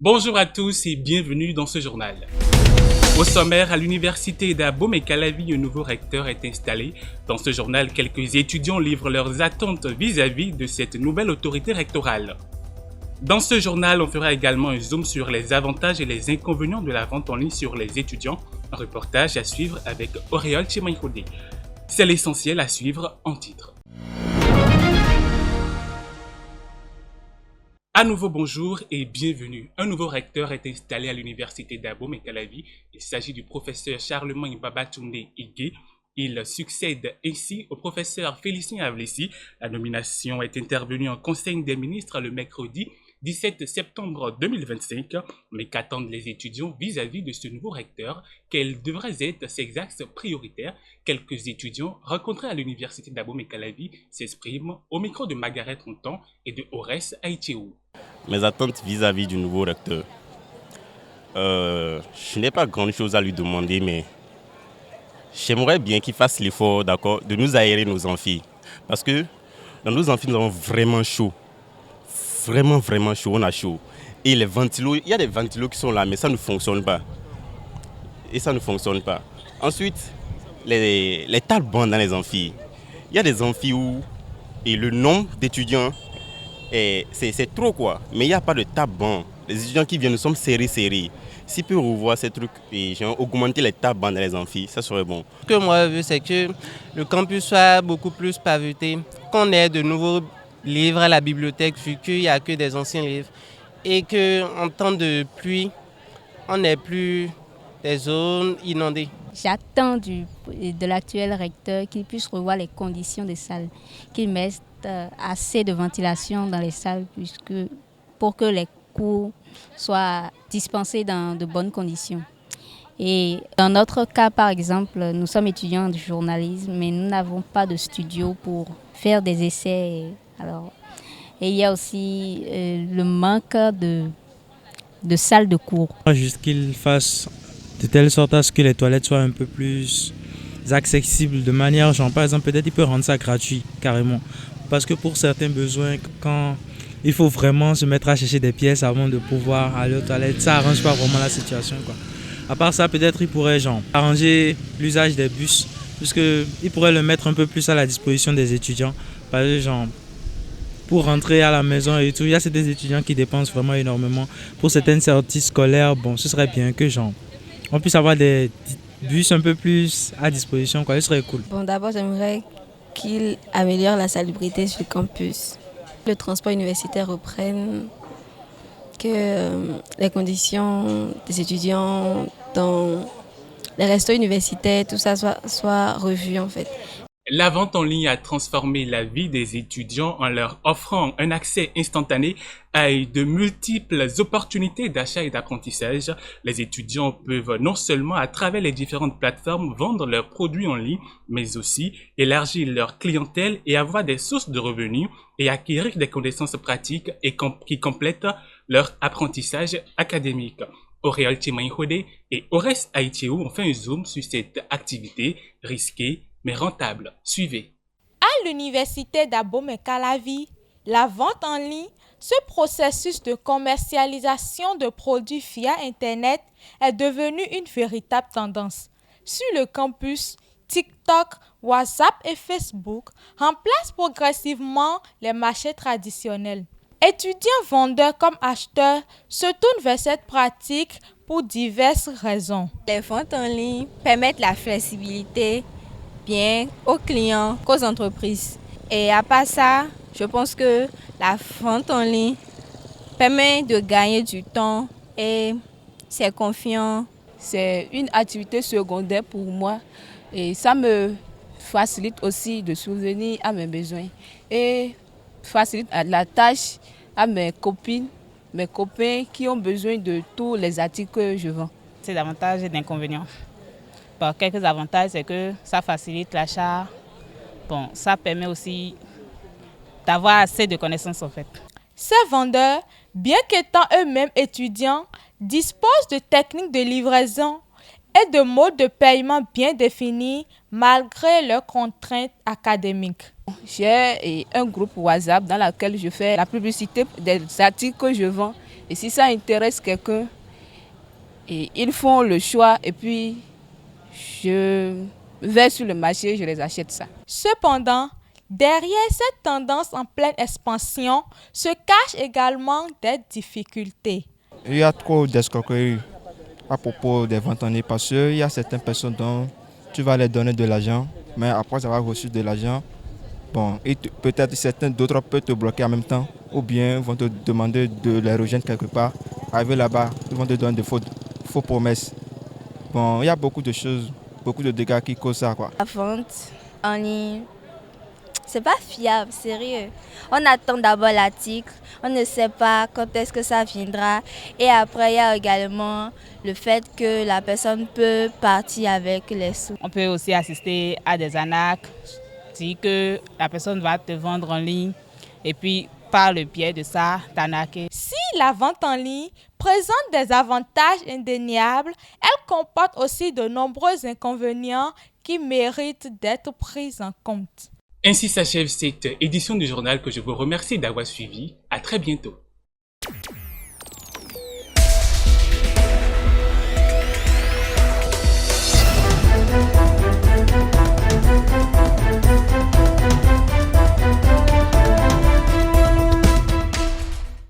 Bonjour à tous et bienvenue dans ce journal. Au sommaire, à l'université d'Abomey-Calavi, un nouveau recteur est installé. Dans ce journal, quelques étudiants livrent leurs attentes vis-à-vis de cette nouvelle autorité rectorale. Dans ce journal, on fera également un zoom sur les avantages et les inconvénients de la vente en ligne sur les étudiants. Un reportage à suivre avec Auréole Chimaïkodé. C'est l'essentiel à suivre en titre. À nouveau bonjour et bienvenue. Un nouveau recteur est installé à l'université d'Abomey-Calavi. Il s'agit du professeur Charlemagne Babatunde Igué. Il succède ainsi au professeur Félicien Avlessi. La nomination est intervenue en Conseil des ministres le mercredi 17 septembre 2025. Mais qu'attendent les étudiants vis-à-vis de ce nouveau recteur? Quels devraient être ses axes prioritaires? Quelques étudiants rencontrés à l'université d'Abomey-Calavi s'expriment au micro de Margaret Ronton et de Ores Aïtchéou. Mes attentes vis-à-vis du nouveau recteur. Je n'ai pas grand chose à lui demander, mais j'aimerais bien qu'il fasse l'effort, d'accord, de nous aérer nos amphis. Parce que dans nos amphis, nous avons vraiment chaud. Vraiment chaud, on a chaud. Et les ventilos, il y a des ventilos qui sont là, mais ça ne fonctionne pas. Ensuite, les tables-bancs dans les amphis. Il y a des amphis où et le nombre d'étudiants, c'est trop quoi. Mais il n'y a pas de table-banc. Les étudiants qui viennent, nous sommes serrés. S'ils peuvent revoir ces trucs et augmenter les tables-bancs dans les amphis, ça serait bon. Ce que moi je veux, c'est que le campus soit beaucoup plus pavé, qu'on ait de nouveaux livres à la bibliothèque, vu qu'il n'y a que des anciens livres. Et qu'en temps de pluie, on n'ait plus des zones inondées. J'attends de l'actuel recteur qu'il puisse revoir les conditions des salles, qu'il mette assez de ventilation dans les salles pour que les cours soient dispensés dans de bonnes conditions. Et dans notre cas, par exemple, nous sommes étudiants de journalisme, mais nous n'avons pas de studio pour faire des essais. Et il y a aussi le manque de salles de cours. Juste qu'il fasse de telle sorte à ce que les toilettes soient un peu plus accessibles, de manière, genre par exemple, peut-être il peut rendre ça gratuit, carrément. Parce que pour certains besoins, quand il faut vraiment se mettre à chercher des pièces avant de pouvoir aller aux toilettes, ça n'arrange pas vraiment la situation, quoi. À part ça, peut-être il pourrait arranger l'usage des bus, puisqu'il pourrait le mettre un peu plus à la disposition des étudiants. Par exemple, pour rentrer à la maison et tout, il y a certains étudiants qui dépensent vraiment énormément. Pour certaines sorties scolaires, ce serait bien que on puisse avoir des bus un peu plus à disposition, quoi. Ce serait cool. D'abord, j'aimerais qu'il améliore la salubrité sur le campus. Le transport universitaire reprenne, que les conditions des étudiants dans les restos universitaires, tout ça soit revu en fait. La vente en ligne a transformé la vie des étudiants en leur offrant un accès instantané à de multiples opportunités d'achat et d'apprentissage. Les étudiants peuvent non seulement à travers les différentes plateformes vendre leurs produits en ligne, mais aussi élargir leur clientèle et avoir des sources de revenus et acquérir des connaissances pratiques qui complètent leur apprentissage académique. Auréole Chimaïkodé et Ores Aïtchéou ont fait un zoom sur cette activité risquée mais rentable. Suivez. À l'université d'Abomey-Calavi, la vente en ligne, ce processus de commercialisation de produits via Internet est devenu une véritable tendance. Sur le campus, TikTok, WhatsApp et Facebook remplacent progressivement les marchés traditionnels. Étudiants, vendeurs comme acheteurs se tournent vers cette pratique pour diverses raisons. Les ventes en ligne permettent la flexibilité bien aux clients qu'aux entreprises. Et à part ça, je pense que la vente en ligne permet de gagner du temps et c'est confiant. C'est une activité secondaire pour moi et ça me facilite aussi de subvenir à mes besoins et facilite la tâche à mes copains qui ont besoin de tous les articles que je vends. C'est d'avantages et d'inconvénients. Par quelques avantages, c'est que ça facilite l'achat. Ça permet aussi d'avoir assez de connaissances en fait. Ces vendeurs, bien qu'étant eux-mêmes étudiants, disposent de techniques de livraison et de modes de paiement bien définis malgré leurs contraintes académiques. J'ai un groupe WhatsApp dans lequel je fais la publicité des articles que je vends Et si ça intéresse quelqu'un, et ils font le choix et puis je vais sur le marché, je les achète ça. Cependant, derrière cette tendance en pleine expansion se cachent également des difficultés. Il y a trop d'escroqueries à propos des ventes en ligne parce qu'il y a certaines personnes dont tu vas leur donner de l'argent, mais après avoir reçu de l'argent, bon, peut-être certains d'autres peuvent te bloquer en même temps ou bien vont te demander de les rejoindre quelque part. Arriver là-bas, ils vont te donner des faux promesses. Bon, il y a beaucoup de choses, beaucoup de dégâts qui causent ça, quoi. La vente en ligne, c'est pas fiable, sérieux. On attend d'abord l'article, on ne sait pas quand est-ce que ça viendra. Et après, il y a également le fait que la personne peut partir avec les sous. On peut aussi assister à des arnaques, dire que la personne va te vendre en ligne et puis par le biais de ça, t'arnaquer. Si la vente en ligne présente des avantages indéniables, elle comporte aussi de nombreux inconvénients qui méritent d'être pris en compte. Ainsi s'achève cette édition du journal que je vous remercie d'avoir suivi. À très bientôt.